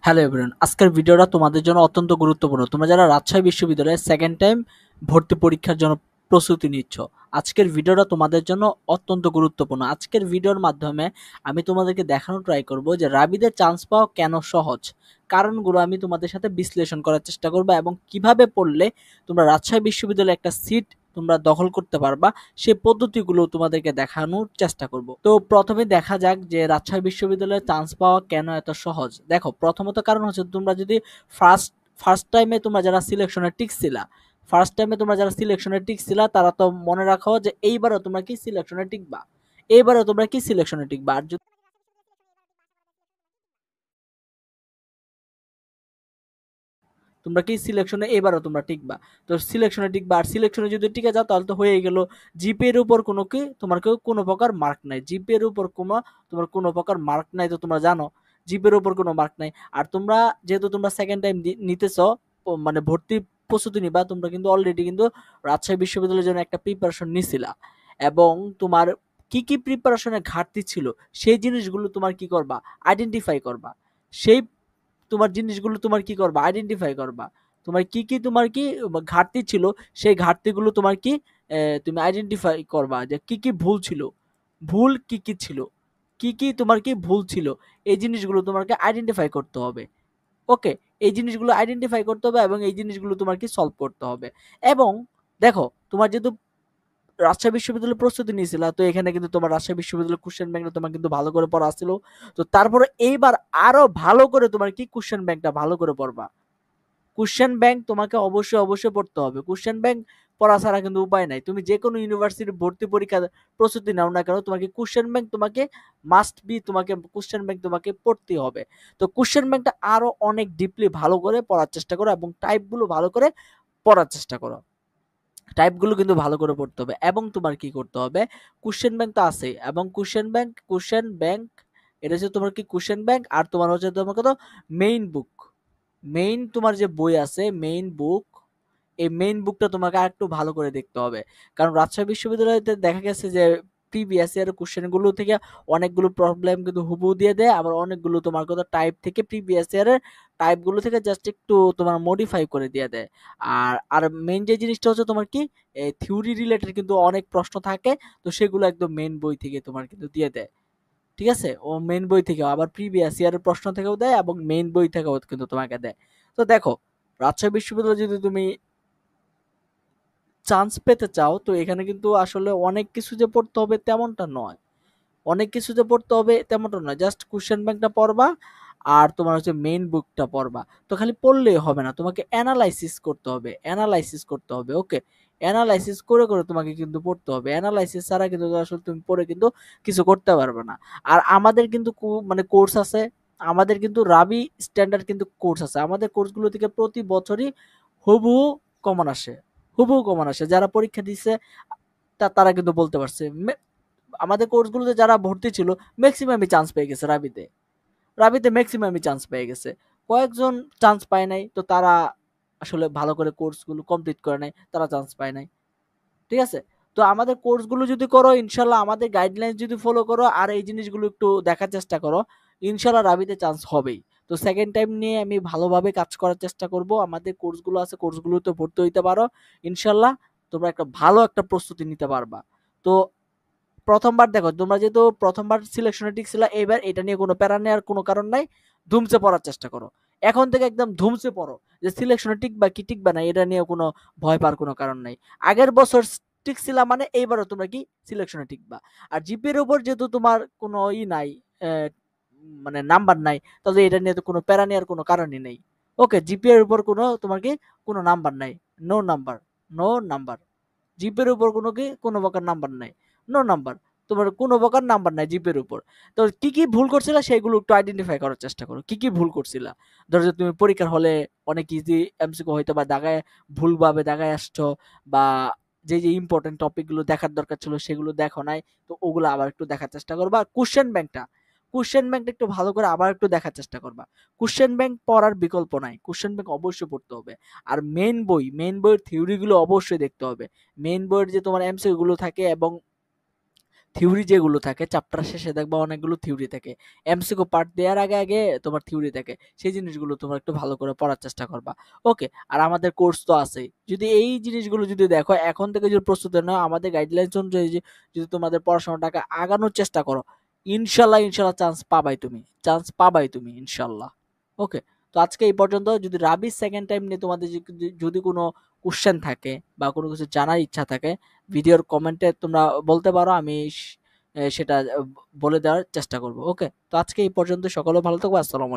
Hello everyone, আজকের ভিডিওটা তোমাদের জন্য অত্যন্ত গুরুত্বপূর্ণ। তোমরা যারা রাজশাহী বিশ্ববিদ্যালয়ে সেকেন্ড টাইম ভর্তি পরীক্ষার জন্য প্রস্তুতি নিচ্ছ, আজকের ভিডিওটা তোমাদের জন্য অত্যন্ত গুরুত্বপূর্ণ। আজকের ভিডিওর মাধ্যমে আমি তোমাদেরকে দেখানো ট্রাই করব যে রাবিদের চান্স পাওয়া কেন সহজ, কারণগুলো আমি তোমাদের সাথে বিশ্লেষণ করার চেষ্টা করব এবং কিভাবে পড়লে তোমরা রাজশাহী বিশ্ববিদ্যালয়ে একটা সিট তোমরা দখল করতে পারবা সেই পদ্ধতিগুলো তোমাদেরকে দেখানোর চেষ্টা করব। তো প্রথমে দেখা যাক যে রাজশাহী বিশ্ববিদ্যালয়ে চান্স পাওয়া কেন এত সহজ। দেখো, প্রথমত কারণ হচ্ছে তোমরা যদি ফার্স্ট ফার্স্ট টাইমে তোমরা যারা সিলেকশনে টিকছিলা ফার্স্ট টাইমে তোমরা যারা সিলেকশনে টিকছিলা তারা তো মনে রাখো যে এইবারও তোমরা কি সিলেকশনে টিকবা, এইবারও তোমরা কি সিলেকশনে টিকবা। আর তোমরা কি সিলেকশনে এবারও তোমরা টিকবা, তো সিলেকশনে টিকবা। আর সিলেকশনে যদি টিকে যাও তাহলে তো হয়ে গেল। জিপি এর উপর কোনো কি তোমার কেউ কোনো প্রকার মার্ক নাই, জিপি এর উপর কোনো তোমার কোনো প্রকার মার্ক নাই, তো তোমরা জানো জিপি এর উপর কোনো মার্ক নাই। আর তোমরা যেহেতু তোমরা সেকেন্ড টাইম নিতেছ, মানে ভর্তি প্রস্তুতি নিবা, তোমরা কিন্তু অলরেডি কিন্তু রাজশাহী বিশ্ববিদ্যালয়ের জন্য একটা প্রিপারেশন নিছিলা এবং তোমার কি কি প্রিপারেশনের ঘাটতি ছিল সেই জিনিসগুলো তোমার কি করবা, আইডেন্টিফাই করবা। সেই তোমার জিনিসগুলো তোমার কি করবা, আইডেন্টিফাই করবা। তোমার কি কি তোমার কি ঘাটতি ছিল, সেই ঘাটতিগুলো তোমার কি তুমি আইডেন্টিফাই করবা যে কি কি ভুল ছিল, ভুল কি কি ছিল, কি কি তোমার কি ভুল ছিল, এই জিনিসগুলো তোমাকে আইডেন্টিফাই করতে হবে। ওকে, এই জিনিসগুলো আইডেন্টিফাই করতে হবে এবং এই জিনিসগুলো তোমার কি সলভ করতে হবে। এবং দেখো, তোমার যেহেতু রাজশাহী বিশ্ববিদ্যালয়ে প্রস্তুতি নিয়েছিল, তো এখানে কিন্তু তোমার রাজশাহী বিশ্ববিদ্যালয়ের কোশ্চেন ব্যাংকটা তোমার কিন্তু ভালো করে পড়া ছিল। তো তারপরে এইবার আরো ভালো করে তোমার কি কোশ্চেন ব্যাংকটা ভালো করে পড়বা। কোশ্চেন ব্যাংক তোমাকে অবশ্যই অবশ্যই পড়তে হবে। কোশ্চেন ব্যাংক পড়া ছাড়া কিন্তু উপায় নাই। তুমি যে কোনো ইউনিভার্সিটির ভর্তি পরীক্ষা প্রস্তুতি নাও না কেন, তোমাকে কোশ্চেন ব্যাংক তোমাকে মাস্ট বি, তোমাকে কোশ্চেন ব্যাংক তোমাকে পড়তে হবে। তো কোশ্চেন ব্যাংকটা আরো অনেক ডিপলি ভালো করে পড়ার চেষ্টা করো এবং টাইপগুলো ভালো করে পড়ার চেষ্টা করো। টাইপগুলো কিন্তু ভালো করে পড়তে হবে এবং তোমার কি করতে হবে, কোশ্চেন ব্যাংক তো আছে এবং কোশ্চেন ব্যাংক এটা হচ্ছে তোমার কি কোশ্চেন ব্যাংক। আর তোমার হচ্ছে তোমার কত মেইন বুক, মেইন তোমার যে বই আছে মেইন বুক, এই মেইন বুকটা তোমাকে আরেকটু ভালো করে দেখতে হবে। কারণ রাজশাহী বিশ্ববিদ্যালয়তে দেখা গেছে যে প্রিভিয়াস ইয়ার কোশ্চেনগুলো থেকে অনেকগুলো প্রবলেম কিন্তু হুবহু দিয়ে দেয়, আবার অনেকগুলো তোমার কথা টাইপ থেকে প্রিভিয়াস ইয়ারের টাইপগুলো থেকে জাস্ট একটু তোমার মডিফাই করে দিয়ে দেয়। আর আর মেইন যে জিনিসটা হচ্ছে তোমার কি থিওরি রিলেটেড কিন্তু অনেক প্রশ্ন থাকে, তো সেগুলো একদম মেইন বই থেকে তোমার কিন্তু দিয়ে দেয়। ঠিক আছে, ও মেইন বই থেকেও আবার প্রিভিয়াস ইয়ারের প্রশ্ন থেকেও দেয় এবং মেইন বই থেকেও কিন্তু তোমাকে দেয়। তো দেখো, রাজশাহী বিশ্ববিদ্যালয়ে যদি তুমি চান্স পেতে চাও, তো এখানে কিন্তু আসলে অনেক কিছু যে পড়তে হবে তেমনটা নয়, অনেক কিছু যে পড়তে হবে তেমনটা নয়, জাস্ট কোশ্চেন ব্যাংকটা পড়বা আর তোমার হচ্ছে মেইন বুকটা পড়বা। তো খালি পড়লেই হবে না, তোমাকে অ্যানালাইসিস করতে হবে, অ্যানালাইসিস করতে হবে। ওকে, অ্যানালাইসিস করে করে তোমাকে কিন্তু পড়তে হবে, অ্যানালাইসিস ছাড়া কিন্তু আসলে তুমি পড়ে কিন্তু কিছু করতে পারবে না। আর আমাদের কিন্তু মানে কোর্স আছে, আমাদের কিন্তু রাবি স্ট্যান্ডার্ড কিন্তু কোর্স আছে, আমাদের কোর্সগুলো থেকে প্রতি বছরই হুবহু কমন আসে, হুবহু কমন আসে। যারা পরীক্ষা দিচ্ছে তারা কিন্তু বলতে পারছে আমাদের কোর্সগুলোতে যারা ভর্তি ছিল ম্যাক্সিমামই চান্স পেয়ে গেছে রাবিতে, রাবিতে ম্যাক্সিমামই চান্স পেয়ে গেছে। কয়েকজন চান্স পায় নাই, তো তারা আসলে ভালো করে কোর্সগুলো কমপ্লিট করে নাই, তারা চান্স পায় নাই। ঠিক আছে, তো আমাদের কোর্সগুলো যদি করো ইনশাল্লাহ, আমাদের গাইডলাইন যদি ফলো করো আর এই জিনিসগুলো একটু দেখার চেষ্টা করো, ইনশাল্লাহ রাবিতে চান্স হবেই। তো সেকেন্ড টাইম নিয়ে আমি ভালোভাবে কাজ করার চেষ্টা করব। আমাদের কোর্সগুলো আছে, কোর্সগুলোতে ভর্তি হইতে পারো ইনশাল্লাহ, তোমরা একটা ভালো একটা প্রস্তুতি নিতে পারবা। তো প্রথমবার দেখো, তোমরা যেহেতু প্রথমবার সিলেকশনে টিকছিল, এবার এটা নিয়ে কোনো প্যারা নেওয়ার কোনো কারণ নাই, ধুমসে পড়ার চেষ্টা করো। এখন থেকে একদম ধুমসে পড়ো, যে সিলেকশনে টিকবা কি টিকবা না এটা নিয়ে কোনো ভয় পাওয়ার কোনো কারণ নাই। আগের বছর টিকছিলা মানে এইবারও তোমরা কি সিলেকশনে টিকবা। আর জিপি এর উপর যেহেতু তোমার কোনো নাই, মানে নাম্বার নাই, তাহলে এটা নিয়ে তো কোনো প্যারা নেওয়ার কোনো কারণই নেই। ওকে, জিপি এর উপর কোনো তোমার কি কোনো নাম্বার নাই, নো নাম্বার, নো নাম্বার। জিপের উপর কোনো কি কোনো প্রকার নাম্বার নাই, নো নাম্বার। তোমার কোনো প্রকার নাম্বার নাই জিপের উপর। তো কি কি ভুল করছিলা সেগুলো একটু আইডেন্টিফাই করার চেষ্টা করো, কি কি ভুল করছিলা। ধরো যে তুমি পরীক্ষার হলে অনেক ইজি এমসিকিউ হয়তো বা দাগায় ভুলভাবে দাগায় আসছো, বা যে যে ইম্পর্টেন্ট টপিকগুলো দেখার দরকার ছিল সেগুলো দেখো নাই, তো ওগুলো আবার একটু দেখার চেষ্টা করবা। কোশ্চেন ব্যাংকটা একটু ভালো করে আবার একটু দেখার চেষ্টা করবা। কোশ্চেন ব্যাংক পড়ার বিকল্প নাই, কোশ্চেন ব্যাংক অবশ্যই পড়তে হবে। আর মেইন বইয়ের থিওরিগুলো অবশ্যই দেখতে হবে। মেইন বইয়ের যে তোমার এমসিকিউ গুলো থাকে এবং থিওরি যেগুলো থাকে চ্যাপ্টার শেষে দেখবা অনেকগুলো থিওরি থাকে, এমসিকিউ পার্ট দেওয়ার আগে আগে তোমার থিওরি থাকে, সেই জিনিসগুলো তোমরা একটু ভালো করে পড়ার চেষ্টা করবা। ওকে, আর আমাদের কোর্স তো আছেই, যদি এই জিনিসগুলো যদি দেখো এখন থেকে যদি প্রস্তুত নাও আমাদের গাইডলাইন্স অনুযায়ী যদি তোমাদের পড়াশোনাটাকে আগানোর চেষ্টা করো, ইনশাল্লাহ ইনশাল্লাহ চান্স পাবাই তুমি ইনশাল্লাহ। ওকে, তো আজকে এই পর্যন্ত। যদি রাবির সেকেন্ড টাইম নিয়ে তোমাদের যদি কোনো কোশ্চেন থাকে বা কোনো কিছু জানার ইচ্ছা থাকে, ভিডিওর কমেন্টে তোমরা বলতে পারো, আমি সেটা বলে দেওয়ার চেষ্টা করব। ওকে, তো আজকে এই পর্যন্ত, সকলে ভালো থাকবো, আসসালামু আলাইকুম।